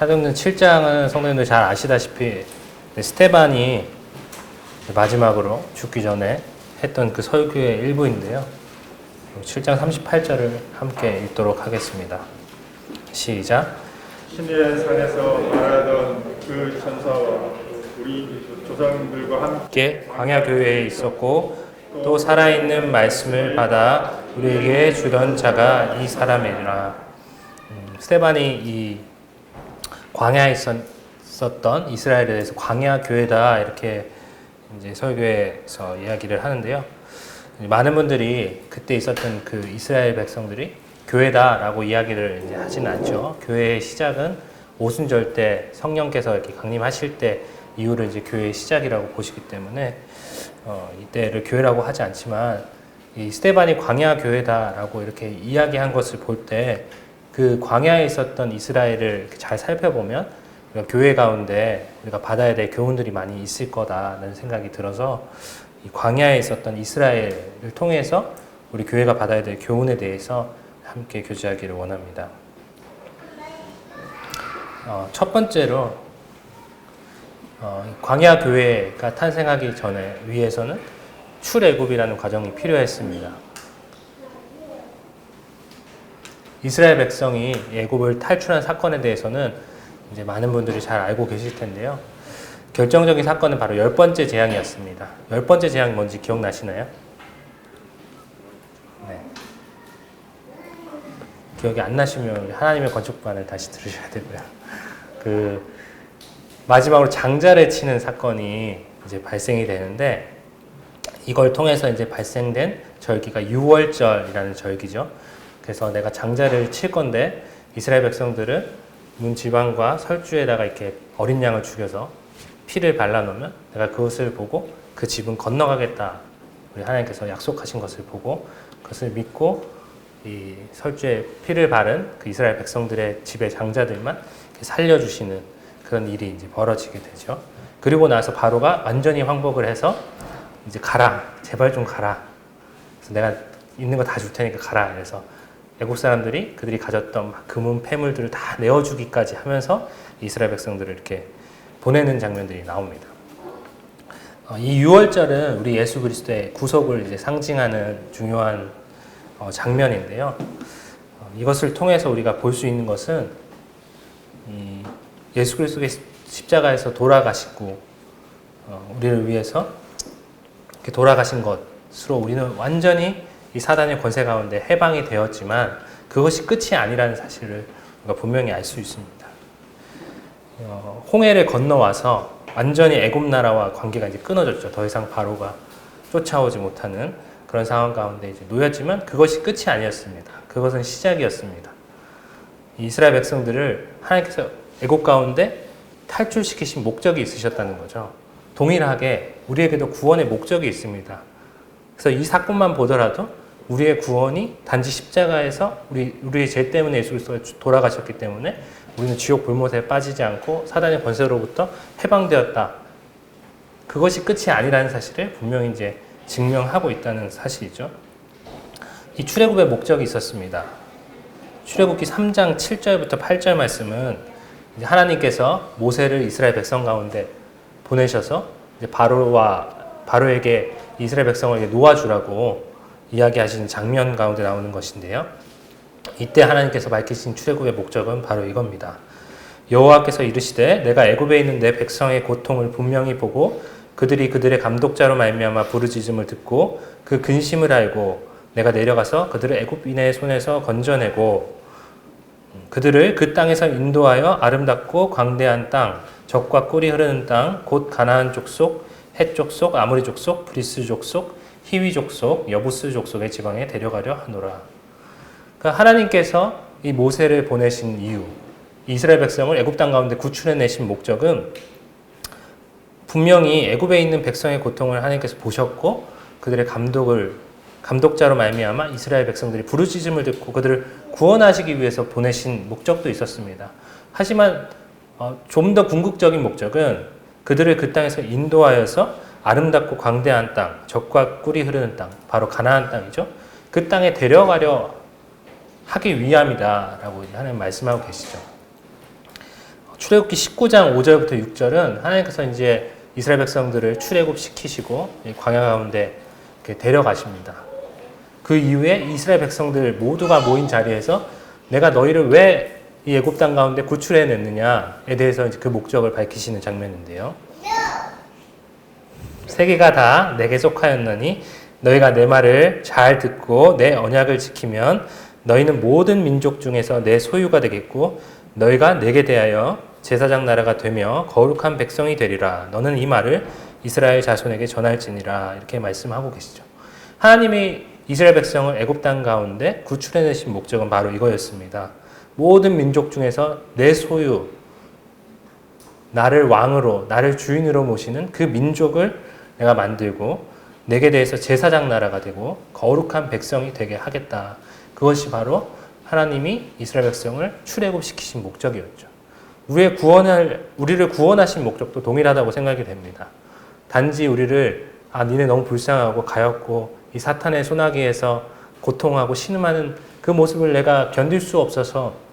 사도행전 7장은 성도님들 잘 아시다시피 스테반이 마지막으로 죽기 전에 했던 그 설교의 일부인데요. 7장 38절을 함께 읽도록 하겠습니다. 시작. 신의 산에서 말하던 그 천사와 우리 조상들과 함께 광야 교회에 있었고 또 살아있는 말씀을 받아 우리에게 주던 자가 이 사람이라. 스테반이 이 광야에 있었던 이스라엘에 대해서 광야 교회다 이렇게 이제 설교에서 이야기를 하는데요. 많은 분들이 그때 있었던 그 이스라엘 백성들이 교회다라고 이야기를 이제 하지는 않죠. 교회의 시작은 오순절 때 성령께서 이렇게 강림하실 때 이후를 이제 교회의 시작이라고 보시기 때문에 이때를 교회라고 하지 않지만 이 스테반이 광야 교회다라고 이렇게 이야기한 것을 볼 때 그 광야에 있었던 이스라엘을 잘 살펴보면 우리가 교회 가운데 우리가 받아야 될 교훈들이 많이 있을 거다라는 생각이 들어서 이 광야에 있었던 이스라엘을 통해서 우리 교회가 받아야 될 교훈에 대해서 함께 교제하기를 원합니다. 첫 번째로 광야 교회가 탄생하기 전에 위해서는 출애굽이라는 과정이 필요했습니다. 이스라엘 백성이 애굽을 탈출한 사건에 대해서는 이제 많은 분들이 잘 알고 계실 텐데요. 결정적인 사건은 바로 10번째 재앙이었습니다. 10번째 재앙이 뭔지 기억나시나요? 네. 기억이 안 나시면 하나님의 건축반을 다시 들으셔야 되고요. 마지막으로 장자를 치는 사건이 이제 발생이 되는데 이걸 통해서 이제 발생된 절기가 유월절이라는 절기죠. 그래서 내가 장자를 칠 건데 이스라엘 백성들은 문 지방과 설주에다가 이렇게 어린 양을 죽여서 피를 발라놓으면 내가 그것을 보고 그 집은 건너가겠다. 우리 하나님께서 약속하신 것을 보고 그것을 믿고 이 설주에 피를 바른 그 이스라엘 백성들의 집의 장자들만 살려주시는 그런 일이 이제 벌어지게 되죠. 그리고 나서 바로가 완전히 황복을 해서 이제 가라. 제발 좀 가라. 그래서 내가 있는 거 다 줄 테니까 가라. 그래서 애국 사람들이 그들이 가졌던 금은 폐물들을 다 내어주기까지 하면서 이스라엘 백성들을 이렇게 보내는 장면들이 나옵니다. 이 유월절은 우리 예수 그리스도의 구속을 이제 상징하는 중요한 장면인데요. 이것을 통해서 우리가 볼 수 있는 것은 예수 그리스도의 십자가에서 돌아가시고 우리를 위해서 이렇게 돌아가신 것으로 우리는 완전히 이 사단의 권세 가운데 해방이 되었지만 그것이 끝이 아니라는 사실을 우리가 분명히 알 수 있습니다. 홍해를 건너와서 완전히 애굽 나라와 관계가 이제 끊어졌죠. 더 이상 바로가 쫓아오지 못하는 그런 상황 가운데 이제 놓였지만 그것이 끝이 아니었습니다. 그것은 시작이었습니다. 이스라엘 백성들을 하나님께서 애굽 가운데 탈출시키신 목적이 있으셨다는 거죠. 동일하게 우리에게도 구원의 목적이 있습니다. 그래서 이 사건만 보더라도 우리의 구원이 단지 십자가에서 우리의 죄 때문에 예수 그리스도가 돌아가셨기 때문에 우리는 지옥 불못에 빠지지 않고 사단의 권세로부터 해방되었다. 그것이 끝이 아니라는 사실을 분명히 이제 증명하고 있다는 사실이죠. 이 출애굽의 목적이 있었습니다. 출애굽기 3장 7절부터 8절 말씀은 이제 하나님께서 모세를 이스라엘 백성 가운데 보내셔서 이제 바로에게 이스라엘 백성을 놓아주라고 이야기하시는 장면 가운데 나오는 것인데요. 이때 하나님께서 밝히신 출애굽의 목적은 바로 이겁니다. 여호와께서 이르시되 내가 애굽에 있는 내 백성의 고통을 분명히 보고 그들이 그들의 감독자로 말미암아 부르짖음을 듣고 그 근심을 알고 내가 내려가서 그들을 애굽인의 손에서 건져내고 그들을 그 땅에서 인도하여 아름답고 광대한 땅, 젖과 꿀이 흐르는 땅, 곧 가나안 족속, 헷 족속, 아모리 족속, 브리스 족속, 히위 족속, 여부스 족속의 지방에 데려가려 하노라. 그러니까 하나님께서 이 모세를 보내신 이유, 이스라엘 백성을 애굽 땅 가운데 구출해내신 목적은 분명히 애굽에 있는 백성의 고통을 하나님께서 보셨고 그들의 감독자로 말미암아 이스라엘 백성들이 부르짖음을 듣고 그들을 구원하시기 위해서 보내신 목적도 있었습니다. 하지만 좀 더 궁극적인 목적은 그들을 그 땅에서 인도하여서 아름답고 광대한 땅, 젖과 꿀이 흐르는 땅, 바로 가나안 땅이죠. 그 땅에 데려가려 하기 위함이다라고 하나님 말씀하고 계시죠. 출애굽기 19장 5절부터 6절은 하나님께서 이제 이스라엘 백성들을 출애굽 시키시고 광야 가운데 이렇게 데려가십니다. 그 이후에 이스라엘 백성들 모두가 모인 자리에서 내가 너희를 왜 이 애굽 땅 가운데 구출해냈느냐에 대해서 이제 그 목적을 밝히시는 장면인데요. 세계가 다 내게 속하였나니 너희가 내 말을 잘 듣고 내 언약을 지키면 너희는 모든 민족 중에서 내 소유가 되겠고 너희가 내게 대하여 제사장 나라가 되며 거룩한 백성이 되리라. 너는 이 말을 이스라엘 자손에게 전할지니라. 이렇게 말씀하고 계시죠. 하나님이 이스라엘 백성을 애굽 땅 가운데 구출해내신 목적은 바로 이거였습니다. 모든 민족 중에서 내 소유, 나를 왕으로, 나를 주인으로 모시는 그 민족을 내가 만들고 내게 대해서 제사장 나라가 되고 거룩한 백성이 되게 하겠다. 그것이 바로 하나님이 이스라엘 백성을 출애굽시키신 목적이었죠. 우리를 구원하신 목적도 동일하다고 생각이 됩니다. 단지 우리를 니네 너무 불쌍하고 가엾고 이 사탄의 소나기에서 고통하고 신음하는 그 모습을 내가 견딜 수 없어서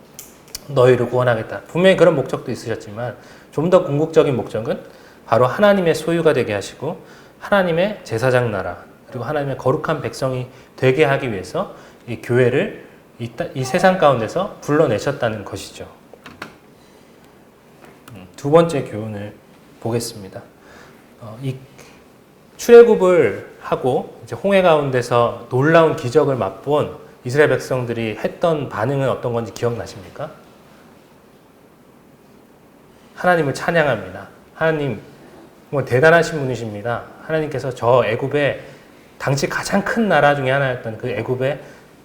너희를 구원하겠다. 분명히 그런 목적도 있으셨지만 좀 더 궁극적인 목적은 바로 하나님의 소유가 되게 하시고 하나님의 제사장 나라 그리고 하나님의 거룩한 백성이 되게 하기 위해서 이 교회를 이 세상 가운데서 불러내셨다는 것이죠. 두 번째 교훈을 보겠습니다. 이 출애굽을 하고 이제 홍해 가운데서 놀라운 기적을 맛본 이스라엘 백성들이 했던 반응은 어떤 건지 기억나십니까? 하나님을 찬양합니다. 하나님 정말 대단하신 분이십니다. 하나님께서 저 애굽의 당시 가장 큰 나라 중에 하나였던 그 애굽의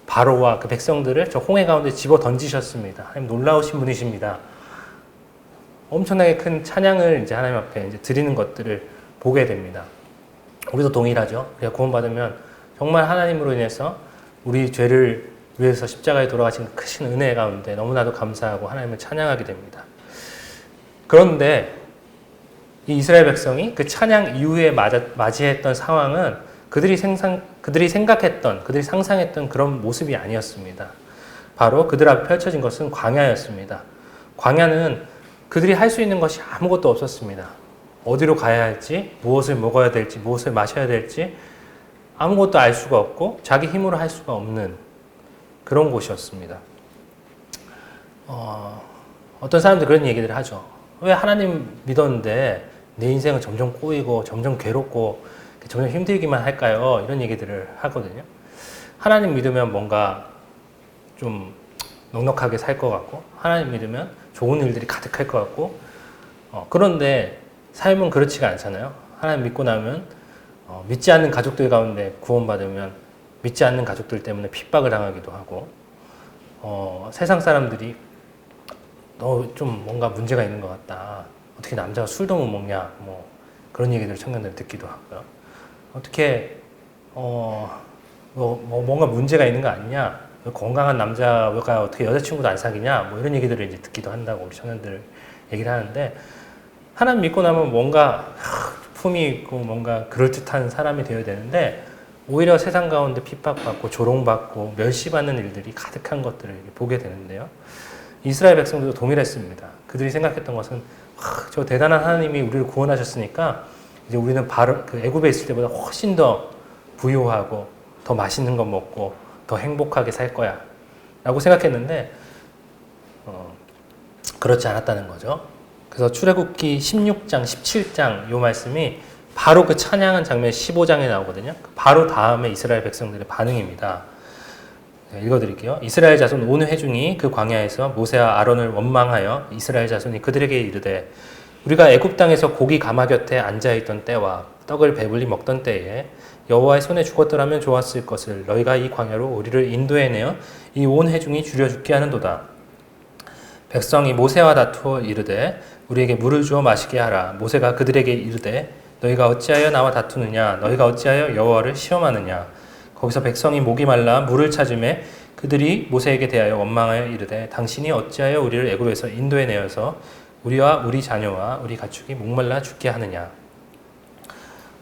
바로와 그 백성들을 저 홍해 가운데 집어 던지셨습니다. 하나님 놀라우신 분이십니다. 엄청나게 큰 찬양을 이제 하나님 앞에 이제 드리는 것들을 보게 됩니다. 우리도 동일하죠. 우리가 구원받으면 정말 하나님으로 인해서 우리 죄를 위해서 십자가에 돌아가신 크신 은혜 가운데 너무나도 감사하고 하나님을 찬양하게 됩니다. 그런데 이 이스라엘 백성이 그 찬양 이후에 맞이했던 상황은 그들이 생각했던, 그들이 상상했던 그런 모습이 아니었습니다. 바로 그들 앞에 펼쳐진 것은 광야였습니다. 광야는 그들이 할 수 있는 것이 아무것도 없었습니다. 어디로 가야 할지, 무엇을 먹어야 될지, 무엇을 마셔야 될지 아무것도 알 수가 없고 자기 힘으로 할 수가 없는 그런 곳이었습니다. 어떤 사람들 그런 얘기를 하죠. 왜 하나님 믿었는데 내 인생은 점점 꼬이고 점점 괴롭고 점점 힘들기만 할까요? 이런 얘기들을 하거든요. 하나님 믿으면 뭔가 좀 넉넉하게 살 것 같고 하나님 믿으면 좋은 일들이 가득할 것 같고 그런데 삶은 그렇지가 않잖아요. 하나님 믿고 나면 믿지 않는 가족들 가운데 구원받으면 믿지 않는 가족들 때문에 핍박을 당하기도 하고 세상 사람들이 너 좀 뭔가 문제가 있는 것 같다. 어떻게 남자가 술도 못 먹냐? 뭐 그런 얘기들 청년들 듣기도 하고요. 어떻게 뭔가 문제가 있는 거 아니냐? 건강한 남자가 어떻게 여자친구도 안 사귀냐? 뭐 이런 얘기들을 이제 듣기도 한다고 우리 청년들 얘기를 하는데 하나님 믿고 나면 뭔가 품이 있고 뭔가 그럴듯한 사람이 되어야 되는데 오히려 세상 가운데 핍박받고 조롱받고 멸시받는 일들이 가득한 것들을 보게 되는데요. 이스라엘 백성들도 동일했습니다. 그들이 생각했던 것은 저 대단한 하나님이 우리를 구원하셨으니까 이제 우리는 바로 그 애굽에 있을 때보다 훨씬 더 부유하고 더 맛있는 거 먹고 더 행복하게 살 거야 라고 생각했는데 그렇지 않았다는 거죠. 그래서 출애굽기 16장, 17장 이 말씀이 바로 그 찬양한 장면 15장에 나오거든요. 바로 다음에 이스라엘 백성들의 반응입니다. 읽어드릴게요. 이스라엘 자손 온 회중이 그 광야에서 모세와 아론을 원망하여 이스라엘 자손이 그들에게 이르되 우리가 애굽 땅에서 고기 가마 곁에 앉아있던 때와 떡을 배불리 먹던 때에 여호와의 손에 죽었더라면 좋았을 것을 너희가 이 광야로 우리를 인도해내어 이 온 회중이 줄여 죽게 하는도다. 백성이 모세와 다투어 이르되 우리에게 물을 주어 마시게 하라. 모세가 그들에게 이르되 너희가 어찌하여 나와 다투느냐? 너희가 어찌하여 여호와를 시험하느냐? 거기서 백성이 목이 말라 물을 찾음에 그들이 모세에게 대하여 원망하여 이르되 당신이 어찌하여 우리를 애굽에서 인도해 내어서 우리와 우리 자녀와 우리 가축이 목말라 죽게 하느냐.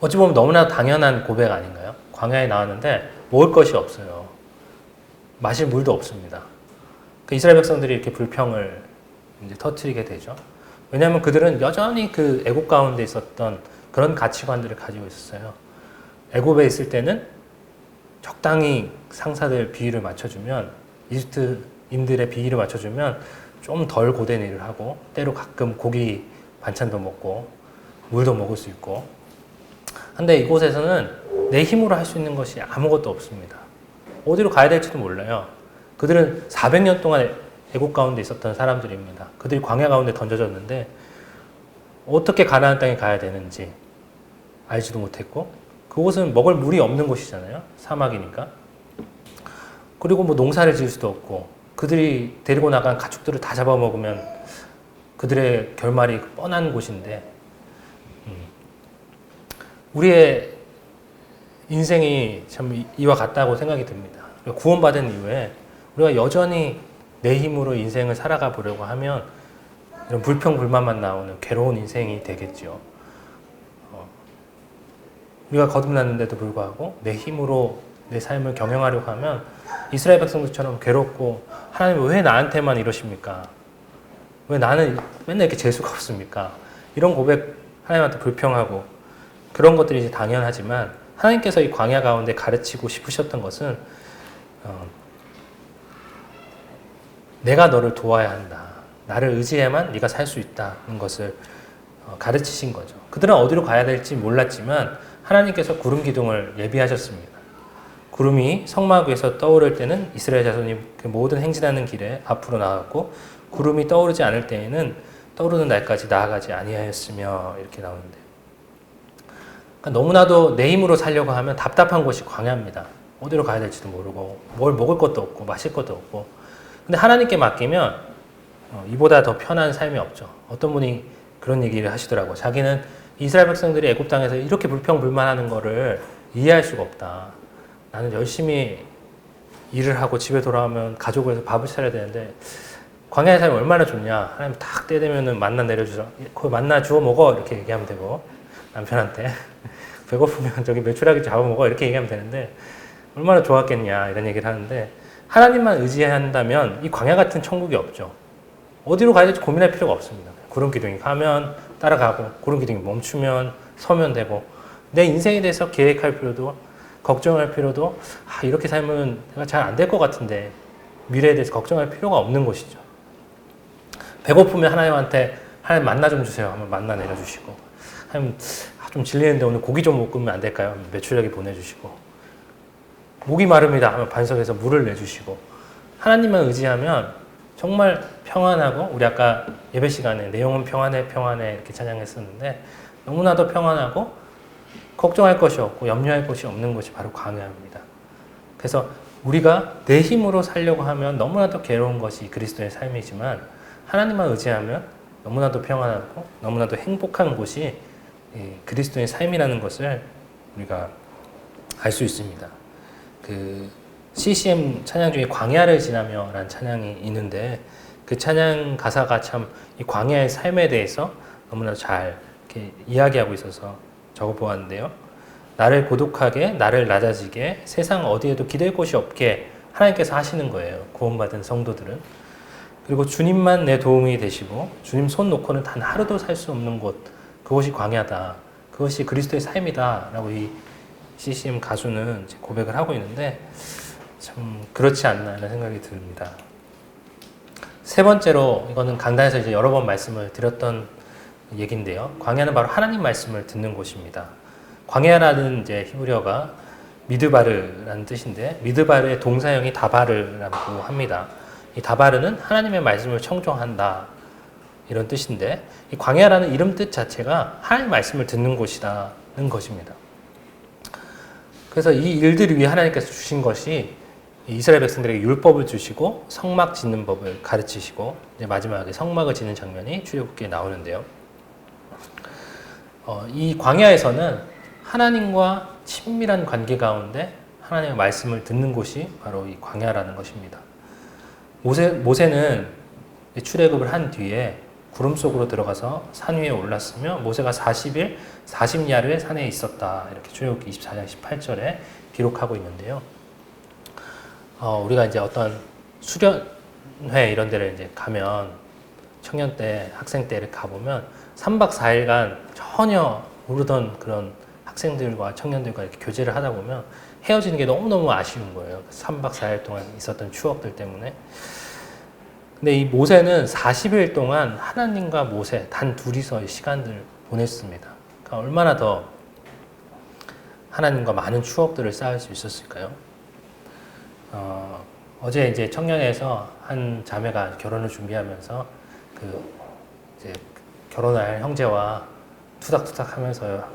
어찌 보면 너무나 당연한 고백 아닌가요? 광야에 나왔는데 먹을 것이 없어요. 마실 물도 없습니다. 그 이스라엘 백성들이 이렇게 불평을 이제 터뜨리게 되죠. 왜냐하면 그들은 여전히 그 애국 가운데 있었던 그런 가치관들을 가지고 있었어요. 애국에 있을 때는 적당히 상사들 비위를 맞춰주면, 이집트인들의 비위를 맞춰주면 좀 덜 고된 일을 하고, 때로 가끔 고기 반찬도 먹고 물도 먹을 수 있고. 근데 이곳에서는 내 힘으로 할 수 있는 것이 아무것도 없습니다. 어디로 가야 될지도 몰라요. 그들은 400년 동안 애국 가운데 있었던 사람들입니다. 그들이 광야 가운데 던져졌는데 어떻게 가나안 땅에 가야 되는지 알지도 못했고, 그곳은 먹을 물이 없는 곳이잖아요. 사막이니까. 그리고 뭐 농사를 지을 수도 없고, 그들이 데리고 나간 가축들을 다 잡아먹으면 그들의 결말이 뻔한 곳인데, 우리의 인생이 참 이와 같다고 생각이 듭니다. 구원받은 이후에 우리가 여전히 내 힘으로 인생을 살아가 보려고 하면 이런 불평불만만 나오는 괴로운 인생이 되겠죠. 우리가 거듭났는데도 불구하고 내 힘으로 내 삶을 경영하려고 하면 이스라엘 백성들처럼 괴롭고, 하나님 왜 나한테만 이러십니까? 왜 나는 맨날 이렇게 재수가 없습니까? 이런 고백, 하나님한테 불평하고, 그런 것들이 이제 당연하지만, 하나님께서 이 광야 가운데 가르치고 싶으셨던 것은 내가 너를 도와야 한다. 나를 의지해야만 네가 살 수 있다는 것을 가르치신 거죠. 그들은 어디로 가야 될지 몰랐지만 하나님께서 구름 기둥을 예비하셨습니다. 구름이 성막 위에서 떠오를 때는 이스라엘 자손이 그 모든 행진하는 길에 앞으로 나갔고, 구름이 떠오르지 않을 때에는 떠오르는 날까지 나아가지 아니하였으며, 이렇게 나오는데, 그러니까 너무나도 내 힘으로 살려고 하면 답답한 곳이 광야입니다. 어디로 가야 될지도 모르고, 뭘 먹을 것도 없고 마실 것도 없고. 근데 하나님께 맡기면 이보다 더 편한 삶이 없죠. 어떤 분이 그런 얘기를 하시더라고요. 자기는 이스라엘 백성들이 애굽 땅에서 이렇게 불평불만하는 거를 이해할 수가 없다. 나는 열심히 일을 하고 집에 돌아오면 가족을 해서 밥을 차려야 되는데, 광야의 삶이 얼마나 좋냐. 하나님 딱 때 되면은 만나 내려주죠. 거기 만나 주워 먹어. 이렇게 얘기하면 되고, 남편한테. 배고프면 저기 메추라기 잡아먹어. 이렇게 얘기하면 되는데, 얼마나 좋았겠냐. 이런 얘기를 하는데, 하나님만 의지한다면 이 광야 같은 천국이 없죠. 어디로 가야 될지 고민할 필요가 없습니다. 구름 기둥이 가면 따라가고, 구름 기둥이 멈추면 서면 되고, 내 인생에 대해서 계획할 필요도, 걱정할 필요도, 이렇게 살면 내가 잘 안 될 것 같은데, 미래에 대해서 걱정할 필요가 없는 것이죠. 배고프면 하나님한테 하나님 만나 좀 주세요 하면 만나 내려주시고, 하나님 좀 질리는데 오늘 고기 좀 먹으면 안 될까요? 하면 메추라기 보내주시고, 목이 마릅니다 하면 반석에서 물을 내주시고, 하나님만 의지하면 정말 평안하고, 우리 아까 예배 시간에 내 영혼 평안해 평안해 이렇게 찬양했었는데, 너무나도 평안하고 걱정할 것이 없고 염려할 것이 없는 것이 바로 광야입니다. 그래서 우리가 내 힘으로 살려고 하면 너무나도 괴로운 것이 그리스도의 삶이지만, 하나님만 의지하면 너무나도 평안하고 너무나도 행복한 곳이 그리스도의 삶이라는 것을 우리가 알 수 있습니다. 그 CCM 찬양 중에 광야를 지나며 라는 찬양이 있는데, 그 찬양 가사가 참 이 광야의 삶에 대해서 너무나 잘 이렇게 이야기하고 있어서 적어보았는데요. 나를 고독하게, 나를 낮아지게, 세상 어디에도 기댈 곳이 없게 하나님께서 하시는 거예요. 구원받은 성도들은. 그리고 주님만 내 도움이 되시고, 주님 손 놓고는 단 하루도 살 수 없는 곳, 그것이 광야다. 그것이 그리스도의 삶이다. 라고 이 CCM 가수는 이제 고백을 하고 있는데, 참 그렇지 않나 하는 생각이 듭니다. 세 번째로, 이거는 강단에서 이제 여러 번 말씀을 드렸던 얘기인데요. 광야는 바로 하나님 말씀을 듣는 곳입니다. 광야라는 이제 히브리어가 미드바르라는 뜻인데, 미드바르의 동사형이 다바르라고 합니다. 이 다바르는 하나님의 말씀을 청종한다, 이런 뜻인데, 이 광야라는 이름 뜻 자체가 하나님의 말씀을 듣는 곳이라는 것입니다. 그래서 이 일들을 위해 하나님께서 주신 것이 이스라엘 백성들에게 율법을 주시고 성막 짓는 법을 가르치시고, 이제 마지막에 성막을 짓는 장면이 출애굽기에 나오는데요. 이 광야에서는 하나님과 친밀한 관계 가운데 하나님의 말씀을 듣는 곳이 바로 이 광야라는 것입니다. 모세는 출애굽을 한 뒤에 구름 속으로 들어가서 산 위에 올랐으며, 모세가 40일 40야를 산에 있었다, 이렇게 출애굽기 24장 18절에 기록하고 있는데요. 우리가 이제 어떤 수련회 이런 데를 이제 가면 청년 때, 학생 때 이렇게 가보면 3박 4일간 전혀 모르던 그런 학생들과 청년들과 이렇게 교제를 하다 보면 헤어지는 게 너무너무 아쉬운 거예요. 3박 4일 동안 있었던 추억들 때문에. 근데 이 모세는 40일 동안 하나님과 모세 단 둘이서 시간을 보냈습니다. 그러니까 얼마나 더 하나님과 많은 추억들을 쌓을 수 있었을까요? 어제 이제 청년회에서 한 자매가 결혼을 준비하면서 이제 결혼할 형제와 투닥투닥 하면서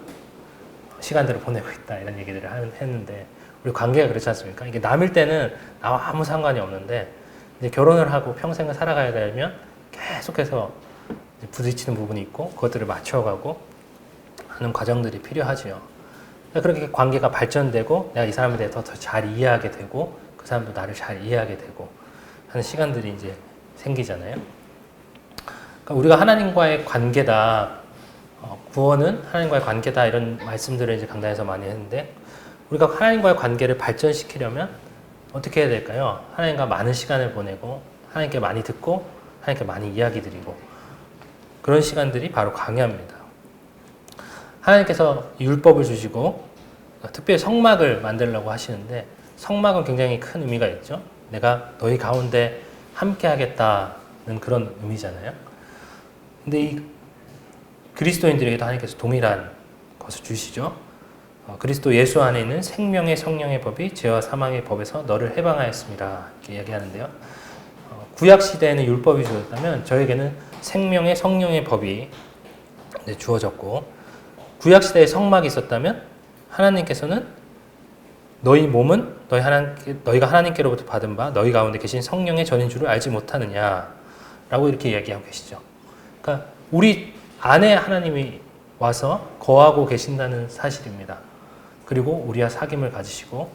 시간들을 보내고 있다 이런 얘기들을 했는데 우리 관계가 그렇지 않습니까? 이게 남일 때는 나와 아무 상관이 없는데 이제 결혼을 하고 평생을 살아가야 되면 계속해서 부딪히는 부분이 있고 그것들을 맞춰가고 하는 과정들이 필요하지요. 그렇게 관계가 발전되고 내가 이 사람에 대해서 더 잘 이해하게 되고 그 사람도 나를 잘 이해하게 되고 하는 시간들이 이제 생기잖아요. 그러니까 우리가 하나님과의 관계다, 구원은 하나님과의 관계다 이런 말씀들을 이제 강단에서 많이 했는데 우리가 하나님과의 관계를 발전시키려면 어떻게 해야 될까요? 하나님과 많은 시간을 보내고 하나님께 많이 듣고 하나님께 많이 이야기 드리고 그런 시간들이 바로 강야입니다. 하나님께서 율법을 주시고 특별히 성막을 만들려고 하시는데 성막은 굉장히 큰 의미가 있죠. 내가 너희 가운데 함께 하겠다는 그런 의미잖아요. 근데 이 그리스도인들에게도 하나님께서 동일한 것을 주시죠. 그리스도 예수 안에 있는 생명의 성령의 법이 죄와 사망의 법에서 너를 해방하였습니다. 이렇게 이야기하는데요. 구약 시대에는 율법이 주어졌다면 저에게는 생명의 성령의 법이 주어졌고 구약 시대에 성막이 있었다면 하나님께서는 너희 몸은 너희가 하나님께로부터 받은 바 너희 가운데 계신 성령의 전인 줄을 알지 못하느냐라고 이렇게 이야기하고 계시죠. 그러니까 우리 안에 하나님이 와서 거하고 계신다는 사실입니다. 그리고 우리와 사귐을 가지시고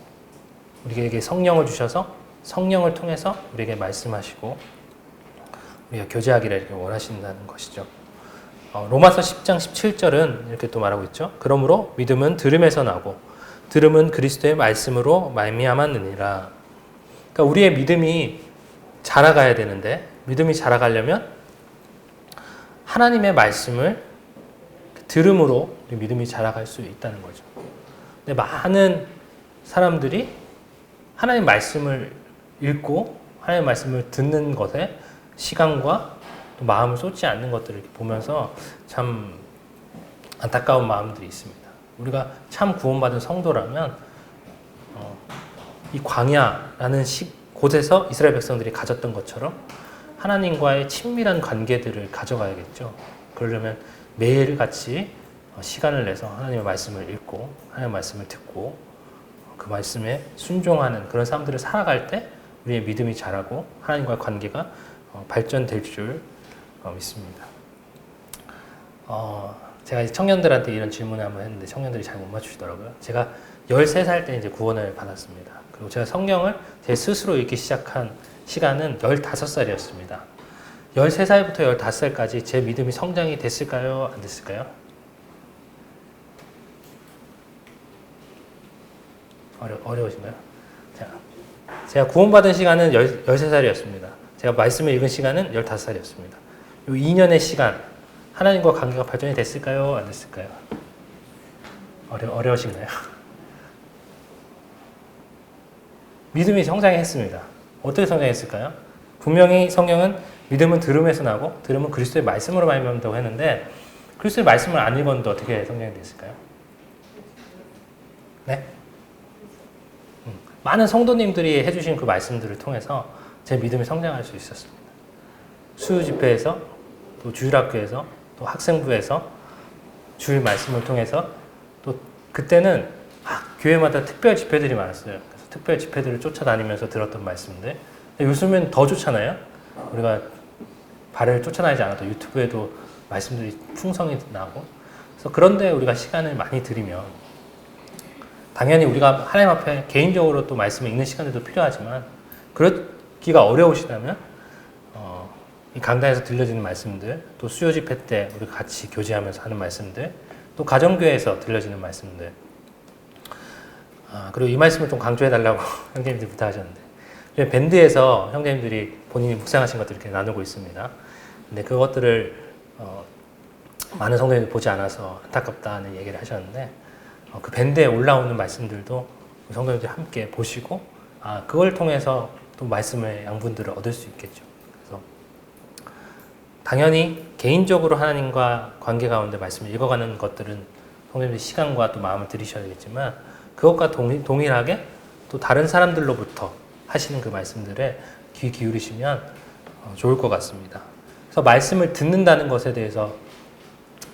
우리에게 성령을 주셔서 성령을 통해서 우리에게 말씀하시고 우리가 교제하기를 이렇게 원하신다는 것이죠. 로마서 10장 17절은 이렇게 또 말하고 있죠. 그러므로 믿음은 들음에서 나고 들음은 그리스도의 말씀으로 말미암았느니라. 그러니까 우리의 믿음이 자라가야 되는데 믿음이 자라가려면 하나님의 말씀을 들음으로 우리 믿음이 자라갈 수 있다는 거죠. 근데 많은 사람들이 하나님 말씀을 읽고 하나님 말씀을 듣는 것에 시간과 또 마음을 쏟지 않는 것들을 보면서 참 안타까운 마음들이 있습니다. 우리가 참 구원받은 성도라면 이 광야라는 곳에서 이스라엘 백성들이 가졌던 것처럼 하나님과의 친밀한 관계들을 가져가야겠죠. 그러려면 매일같이 시간을 내서 하나님의 말씀을 읽고 하나님의 말씀을 듣고 그 말씀에 순종하는 그런 삶들을 살아갈 때 우리의 믿음이 자라고 하나님과의 관계가 발전될 줄 믿습니다. 제가 이제 청년들한테 이런 질문을 한번 했는데 청년들이 잘 못 맞추시더라고요. 제가 13살 때 이제 구원을 받았습니다. 그리고 제가 성경을 제 스스로 읽기 시작한 시간은 15살이었습니다. 13살부터 15살까지 제 믿음이 성장이 됐을까요? 안 됐을까요? 어려우신가요? 제가 구원받은 시간은 13살이었습니다. 제가 말씀을 읽은 시간은 15살이었습니다. 이 2년의 시간, 하나님과 관계가 발전이 됐을까요? 안 됐을까요? 어려우신가요? 믿음이 성장했습니다. 어떻게 성장했을까요? 분명히 성경은 믿음은 들음에서 나고 들음은 그리스도의 말씀으로 말미암는다고 했는데 그리스도의 말씀을 안 읽었는데 어떻게 성장이 됐을까요? 네? 많은 성도님들이 해주신 그 말씀들을 통해서 제 믿음이 성장할 수 있었습니다. 수요 집회에서 또 주일학교에서 또 학생부에서 주일 말씀을 통해서 또 그때는 교회마다 특별 집회들이 많았어요. 그래서 특별 집회들을 쫓아다니면서 들었던 말씀인데 요즘은 더 좋잖아요. 우리가 발을 쫓아다니지 않아도 유튜브에도 말씀들이 풍성히 나오고 그래서 그런데 우리가 시간을 많이 들이면 당연히 우리가 하나님 앞에 개인적으로 또 말씀을 읽는 시간들도 필요하지만 그러기가 어려우시다면 이 강단에서 들려지는 말씀들 또 수요 집회 때 우리 같이 교제하면서 하는 말씀들 또 가정교회에서 들려지는 말씀들 그리고 이 말씀을 좀 강조해달라고 형제님들이 부탁하셨는데 밴드에서 형제님들이 본인이 묵상하신 것들을 이렇게 나누고 있습니다. 근데 그것들을 많은 성도님들이 보지 않아서 안타깝다는 얘기를 하셨는데 그 밴드에 올라오는 말씀들도 성도님들이 함께 보시고 그걸 통해서 또 말씀의 양분들을 얻을 수 있겠죠. 그래서 당연히 개인적으로 하나님과 관계 가운데 말씀을 읽어가는 것들은 성도님들이 시간과 또 마음을 들이셔야겠지만 그것과 동일하게 또 다른 사람들로부터 하시는 그 말씀들에 귀 기울이시면 좋을 것 같습니다. 그래서 말씀을 듣는다는 것에 대해서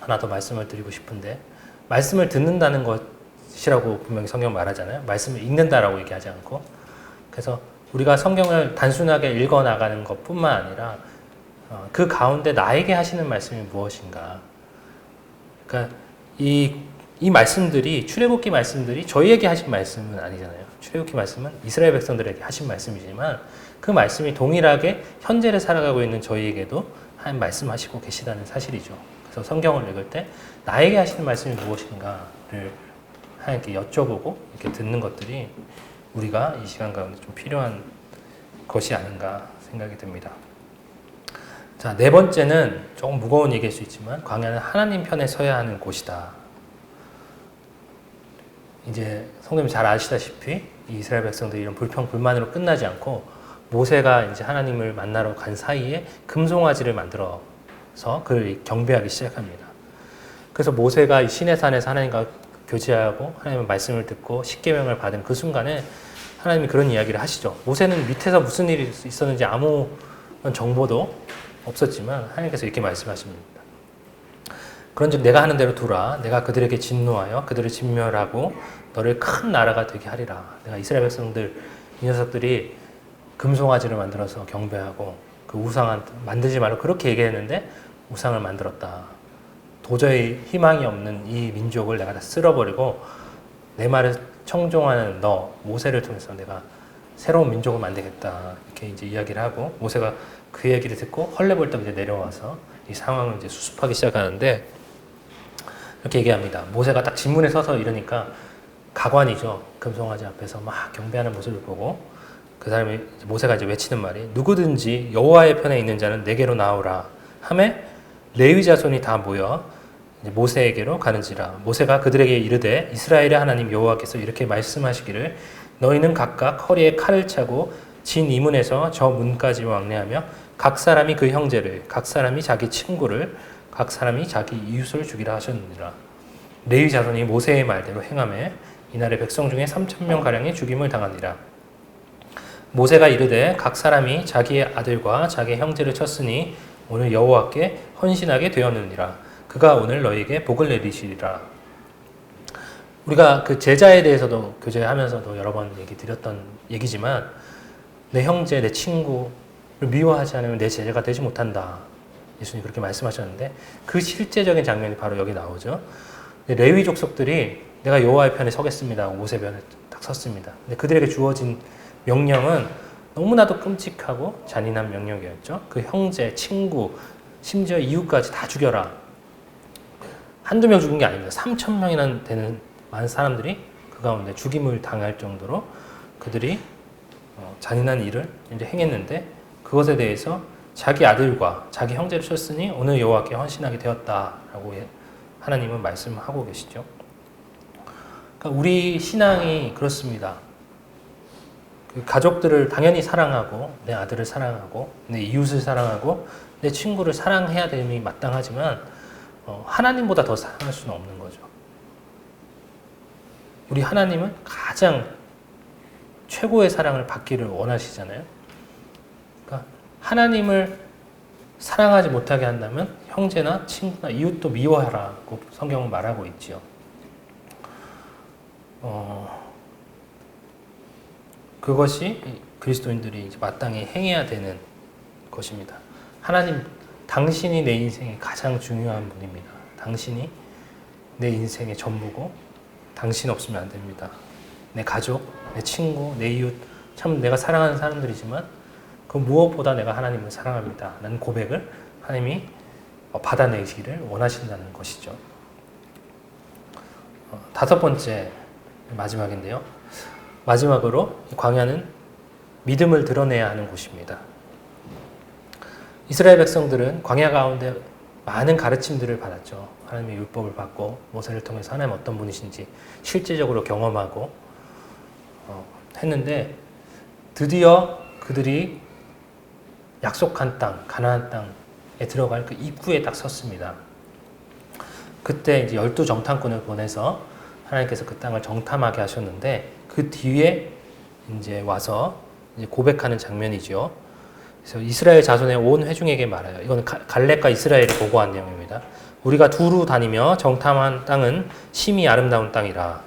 하나 더 말씀을 드리고 싶은데 말씀을 듣는다는 것이라고 분명히 성경 말하잖아요. 말씀을 읽는다라고 얘기하지 않고 그래서 우리가 성경을 단순하게 읽어나가는 것뿐만 아니라 그 가운데 나에게 하시는 말씀이 무엇인가. 그러니까 이 말씀들이 출애굽기 말씀들이 저희에게 하신 말씀은 아니잖아요. 출애굽기 말씀은 이스라엘 백성들에게 하신 말씀이지만 그 말씀이 동일하게 현재를 살아가고 있는 저희에게도 하나님 말씀하시고 계시다는 사실이죠. 그래서 성경을 읽을 때 나에게 하시는 말씀이 무엇인가를 하나님께 여쭤보고 이렇게 듣는 것들이 우리가 이 시간 가운데 좀 필요한 것이 아닌가 생각이 듭니다. 자, 네 번째는 조금 무거운 얘기일 수 있지만 광야는 하나님 편에 서야 하는 곳이다. 이제 성도님 잘 아시다시피 이 이스라엘 백성들이 이런 불평불만으로 끝나지 않고 모세가 이제 하나님을 만나러 간 사이에 금송아지를 만들어서 그를 경배하기 시작합니다. 그래서 모세가 이 시내산에서 하나님과 교제하고 하나님의 말씀을 듣고 십계명을 받은 그 순간에 하나님이 그런 이야기를 하시죠. 모세는 밑에서 무슨 일이 있었는지 아무 정보도 없었지만 하나님께서 이렇게 말씀하십니다. 그런즉 내가 하는 대로 두라. 내가 그들에게 진노하여 그들을 진멸하고 너를 큰 나라가 되게 하리라. 내가 이스라엘 백성들 이 녀석들이 금송아지를 만들어서 경배하고 그 우상 만들지 말고 그렇게 얘기했는데 우상을 만들었다. 도저히 희망이 없는 이 민족을 내가 다 쓸어버리고 내 말을 청종하는 너 모세를 통해서 내가 새로운 민족을 만들겠다. 이렇게 이제 이야기를 하고 모세가 그 얘기를 듣고 헐레벌떡 이제 내려와서 이 상황을 이제 수습하기 시작하는데 이렇게 얘기합니다. 모세가 딱 진문에 서서 이러니까 가관이죠. 금송아지 앞에서 막 경배하는 모습을 보고 그 사람이 모세가 이제 외치는 말이 누구든지 여호와의 편에 있는 자는 내게로 나오라 하매 레위 자손이 다 모여 모세에게로 가는지라. 모세가 그들에게 이르되 이스라엘의 하나님 여호와께서 이렇게 말씀하시기를 너희는 각각 허리에 칼을 차고 진 이문에서 저 문까지 왕래하며 각 사람이 그 형제를 각 사람이 자기 친구를 각 사람이 자기 이웃을 죽이라 하셨느니라. 레위 자손이 모세의 말대로 행하매 이날의 백성 중에 3,000명 가량이 죽임을 당하니라. 모세가 이르되 각 사람이 자기의 아들과 자기의 형제를 쳤으니 오늘 여호와께 헌신하게 되었느니라. 그가 오늘 너희에게 복을 내리시리라. 우리가 그 제자에 대해서도 교제하면서도 여러 번 얘기 드렸던 얘기지만 내 형제, 내 친구를 미워하지 않으면 내 제자가 되지 못한다. 예수님 그렇게 말씀하셨는데 그 실제적인 장면이 바로 여기 나오죠. 레위 족속들이 내가 여호와의 편에 서겠습니다 하고 모세 편에 딱 섰습니다. 근데 그들에게 주어진 명령은 너무나도 끔찍하고 잔인한 명령이었죠. 그 형제, 친구, 심지어 이웃까지 다 죽여라. 한두 명 죽은 게 아닙니다. 3,000명이나 되는 많은 사람들이 그 가운데 죽임을 당할 정도로 그들이 잔인한 일을 이제 행했는데 그것에 대해서 자기 아들과 자기 형제를 쳤으니 오늘 여호와께 헌신하게 되었다라고 하나님은 말씀하고 계시죠. 그러니까 우리 신앙이 그렇습니다. 그 가족들을 당연히 사랑하고 내 아들을 사랑하고 내 이웃을 사랑하고 내 친구를 사랑해야 됨이 마땅하지만 하나님보다 더 사랑할 수는 없는 거죠. 우리 하나님은 가장 최고의 사랑을 받기를 원하시잖아요. 그러니까 하나님을 사랑하지 못하게 한다면 형제나 친구나 이웃도 미워하라고 성경은 말하고 있지요. 그것이 그리스도인들이 이제 마땅히 행해야 되는 것입니다. 하나님, 당신이 내 인생의 가장 중요한 분입니다. 당신이 내 인생의 전부고 당신 없으면 안 됩니다. 내 가족, 내 친구, 내 이웃, 참 내가 사랑하는 사람들이지만 그 무엇보다 내가 하나님을 사랑합니다. 라는 고백을 하나님이 받아내기를 원하신다는 것이죠. 다섯 번째, 마지막인데요. 마지막으로 광야는 믿음을 드러내야 하는 곳입니다. 이스라엘 백성들은 광야 가운데 많은 가르침들을 받았죠. 하나님의 율법을 받고 모세를 통해서 하나님 어떤 분이신지 실제적으로 경험하고 했는데 드디어 그들이 약속한 땅, 가나안 땅에 들어갈 그 입구에 딱 섰습니다. 그때 이제 12정탐꾼을 보내서 하나님께서 그 땅을 정탐하게 하셨는데 그 뒤에 이제 와서 이제 고백하는 장면이죠. 그래서 이스라엘 자손의 온 회중에게 말해요. 이건 갈렙과 이스라엘이 보고한 내용입니다. 우리가 두루 다니며 정탐한 땅은 심히 아름다운 땅이라.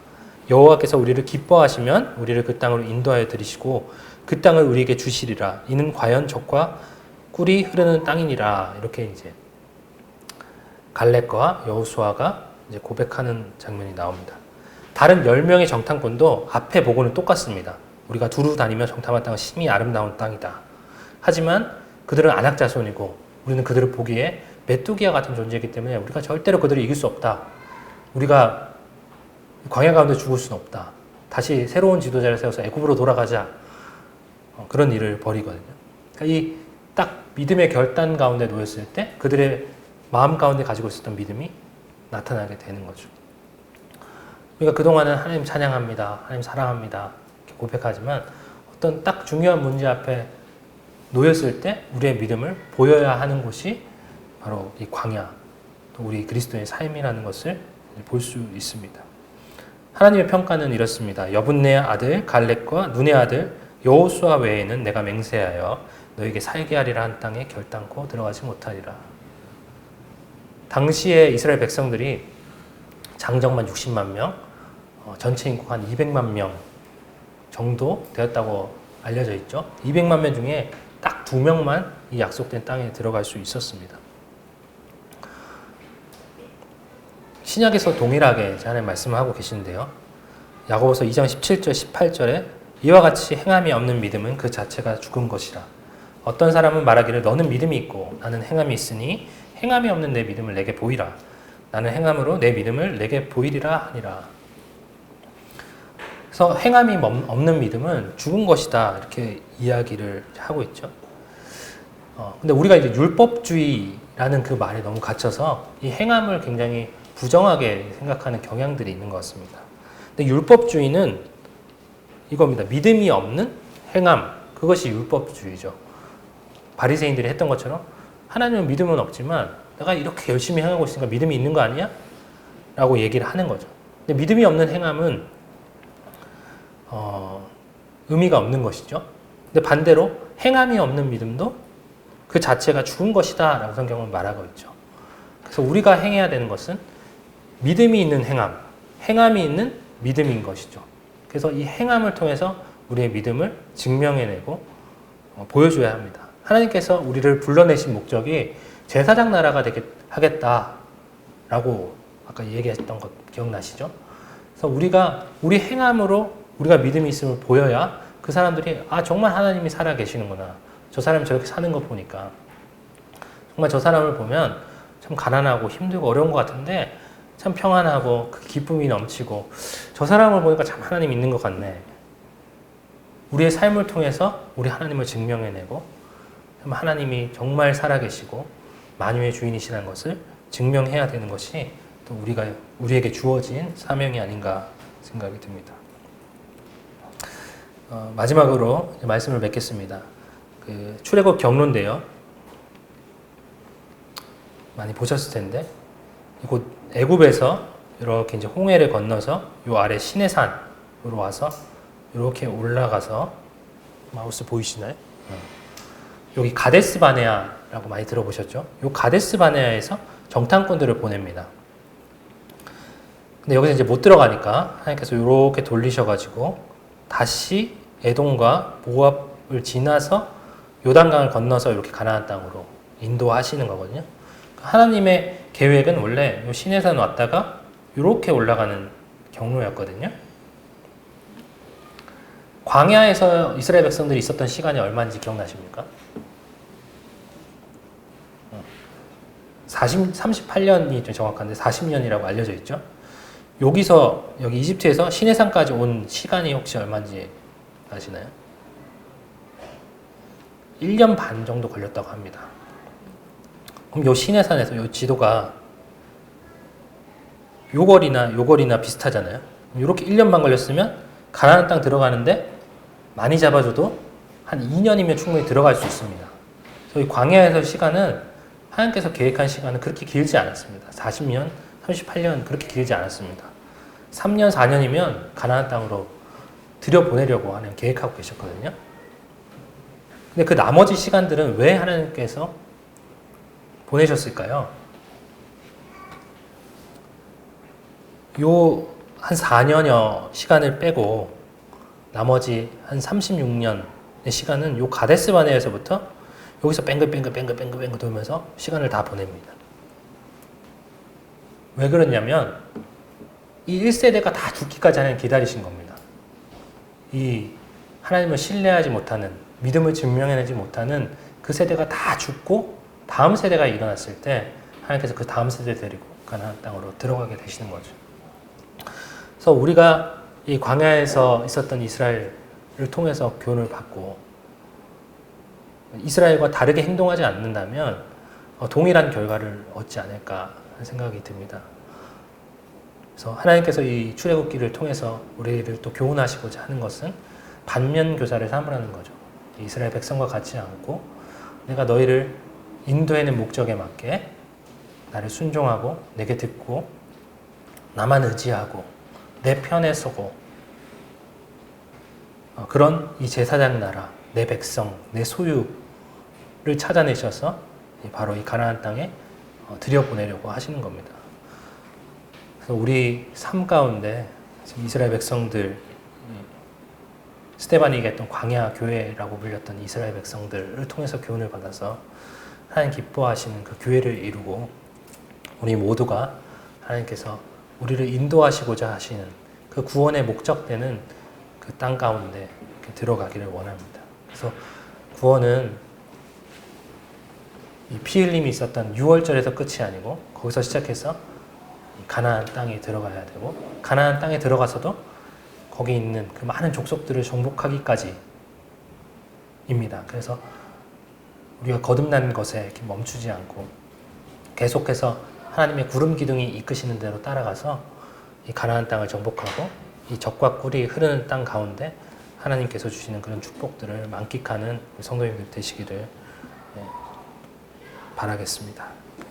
여호와께서 우리를 기뻐하시면 우리를 그 땅으로 인도하여 들이시고 그 땅을 우리에게 주시리라. 이는 과연 젖과 꿀이 흐르는 땅이니라. 이렇게 이제 갈렙과 여호수아가 이제 고백하는 장면이 나옵니다. 다른 10명의 정탐꾼도 앞에 보고는 똑같습니다. 우리가 두루 다니며 정탐한 땅은 심히 아름다운 땅이다. 하지만 그들은 안악 자손이고 우리는 그들을 보기에 메뚜기와 같은 존재이기 때문에 우리가 절대로 그들을 이길 수 없다. 우리가 광야 가운데 죽을 수는 없다. 다시 새로운 지도자를 세워서 애굽으로 돌아가자. 그런 일을 벌이거든요. 그러니까 이 딱 믿음의 결단 가운데 놓였을 때 그들의 마음 가운데 가지고 있었던 믿음이 나타나게 되는 거죠. 우리가 그동안은 하나님 찬양합니다. 하나님 사랑합니다. 이렇게 고백하지만 어떤 딱 중요한 문제 앞에 놓였을 때 우리의 믿음을 보여야 하는 곳이 바로 이 광야, 또 우리 그리스도의 삶이라는 것을 볼 수 있습니다. 하나님의 평가는 이렇습니다. 여분네 아들 갈렙과 눈의 아들 여호수아 외에는 내가 맹세하여 너에게 살게 하리라 한 땅에 결단코 들어가지 못하리라. 당시에 이스라엘 백성들이 장정만 60만 명, 전체 인구 한 200만 명 정도 되었다고 알려져 있죠. 200만 명 중에 딱 2명만 이 약속된 땅에 들어갈 수 있었습니다. 신약에서 동일하게 하나님 말씀을 하고 계시는데요. 야고보서 2장 17절 18절에 이와 같이 행함이 없는 믿음은 그 자체가 죽은 것이라. 어떤 사람은 말하기를 너는 믿음이 있고 나는 행함이 있으니 행함이 없는 내 믿음을 내게 보이라. 나는 행함으로 내 믿음을 내게 보이리라 하니라. 그래서 행함이 없는 믿음은 죽은 것이다. 이렇게 이야기를 하고 있죠. 근데 우리가 이제 율법주의라는 그 말에 너무 갇혀서 이 행함을 굉장히 부정하게 생각하는 경향들이 있는 것 같습니다. 근데 율법주의는 이겁니다. 믿음이 없는 행함. 그것이 율법주의죠. 바리새인들이 했던 것처럼 하나님은 믿음은 없지만 내가 이렇게 열심히 행하고 있으니까 믿음이 있는 거 아니야? 라고 얘기를 하는 거죠. 근데 믿음이 없는 행함은 의미가 없는 것이죠. 근데 반대로 행함이 없는 믿음도 그 자체가 죽은 것이다 라고 성경은 말하고 있죠. 그래서 우리가 행해야 되는 것은 믿음이 있는 행함, 행함이 있는 믿음인 것이죠. 그래서 이 행함을 통해서 우리의 믿음을 증명해내고 보여줘야 합니다. 하나님께서 우리를 불러내신 목적이 제사장 나라가 되게 하겠다라고 아까 얘기했던 것 기억나시죠? 그래서 우리가 우리 행함으로 우리가 믿음이 있음을 보여야 그 사람들이 정말 하나님이 살아 계시는구나. 저 사람이 저렇게 사는 거 보니까 정말 저 사람을 보면 참 가난하고 힘들고 어려운 것 같은데 참 평안하고 그 기쁨이 넘치고 저 사람을 보니까 참 하나님 있는 것 같네. 우리의 삶을 통해서 우리 하나님을 증명해내고 하나님이 정말 살아계시고 만유의 주인이시라는 것을 증명해야 되는 것이 또 우리에게 주어진 사명이 아닌가 생각이 듭니다. 마지막으로 말씀을 맺겠습니다. 출애굽 경로인데요. 많이 보셨을 텐데 이곳 애굽에서 이렇게 이제 홍해를 건너서 요 아래 시내산으로 와서 이렇게 올라가서 마우스 보이시나요? 여기 가데스 바네아라고 많이 들어보셨죠? 이 가데스 바네아에서 정탐꾼들을 보냅니다. 근데 여기서 이제 못 들어가니까 하나님께서 이렇게 돌리셔가지고 다시 에돔과 모압을 지나서 요단강을 건너서 이렇게 가나안 땅으로 인도하시는 거거든요. 하나님의 계획은 원래 이 시내산 왔다가 이렇게 올라가는 경로였거든요. 광야에서 이스라엘 백성들이 있었던 시간이 얼마인지 기억나십니까? 38년이 좀 정확한데 40년이라고 알려져 있죠. 여기 이집트에서 시내산까지 온 시간이 혹시 얼마인지 아시나요? 1년 반 정도 걸렸다고 합니다. 그럼 요 시내산에서 요 지도가 요거리나 비슷하잖아요. 이렇게 1년만 걸렸으면 가나안 땅 들어가는데 많이 잡아줘도 한 2년이면 충분히 들어갈 수 있습니다. 그래서 이 광야에서 시간은 하나님께서 계획한 시간은 그렇게 길지 않았습니다. 40년, 38년 그렇게 길지 않았습니다. 3년, 4년이면 가나안 땅으로 들여보내려고 하는 계획하고 계셨거든요. 근데 그 나머지 시간들은 왜 하나님께서 보내셨을까요? 요 한 4년여 시간을 빼고 나머지 한 36년의 시간은 요 가데스 바네에서부터 여기서 뱅글뱅글 돌면서 시간을 다 보냅니다. 왜 그러냐면 이 1세대가 다 죽기까지 하나님 기다리신 겁니다. 이 하나님을 신뢰하지 못하는, 믿음을 증명해내지 못하는 그 세대가 다 죽고 다음 세대가 일어났을 때 하나님께서 그 다음 세대 데리고 가나안 땅으로 들어가게 되시는 거죠. 그래서 우리가 이 광야에서 있었던 이스라엘을 통해서 교훈을 받고 이스라엘과 다르게 행동하지 않는다면 동일한 결과를 얻지 않을까 하는 생각이 듭니다. 그래서 하나님께서 이 출애굽기를 통해서 우리를 또 교훈하시고자 하는 것은 반면 교사를 삼으라는 거죠. 이스라엘 백성과 같지 않고 내가 너희를 인도해낸 목적에 맞게 나를 순종하고 내게 듣고 나만 의지하고 내 편에 서고 그런 이 제사장 나라, 내 백성, 내 소유를 찾아내셔서 바로 이 가나안 땅에 들여보내려고 하시는 겁니다. 그래서 우리 삶 가운데 지금 이스라엘 백성들, 스데반이 얘기했던 광야 교회라고 불렸던 이스라엘 백성들을 통해서 교훈을 받아서 하나님 기뻐하시는 그 교회를 이루고 우리 모두가 하나님께서 우리를 인도하시고자 하시는 그 구원의 목적되는 그 땅 가운데 들어가기를 원합니다. 그래서 구원은 이 피 흘림이 있었던 6월절에서 끝이 아니고 거기서 시작해서 가나안 땅에 들어가야 되고 가나안 땅에 들어가서도 거기 있는 그 많은 족속들을 정복하기까지입니다. 그래서 우리가 거듭난 것에 이렇게 멈추지 않고 계속해서 하나님의 구름 기둥이 이끄시는 대로 따라가서 이 가나안 땅을 정복하고 이 젖과 꿀이 흐르는 땅 가운데 하나님께서 주시는 그런 축복들을 만끽하는 성도님들 되시기를 바라겠습니다.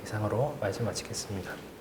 이상으로 말씀 마치겠습니다.